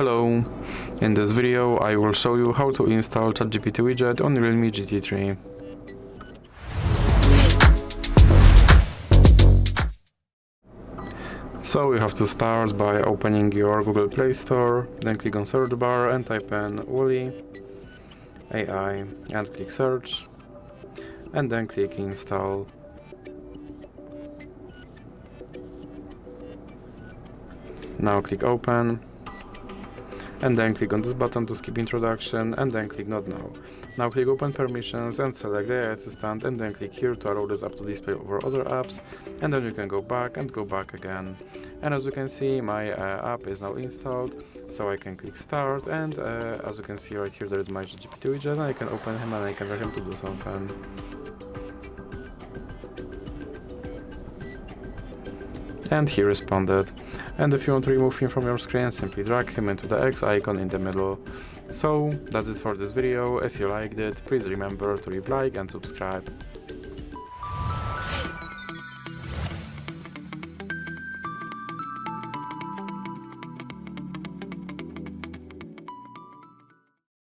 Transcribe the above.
Hello, in this video I will show you how to install ChatGPT Widget on REALME GT3. So you have to start by opening your Google Play Store, then click on search bar and type in Wally.ai and click search, and then click install. Now click open, and then click on this button to skip introduction, and then click not now. Now click open permissions and select the AI assistant, and then click here to allow this app to display over other apps, and then you can go back and go back again. And as you can see, my app is now installed, so I can click start, and as you can see right here, there is my ChatGPT widget, and I can open him and I can tell him to do something. And he responded. And if you want to remove him from your screen, simply drag him into the X icon in the middle. So that's it for this video. If you liked it, please remember to leave a like and subscribe.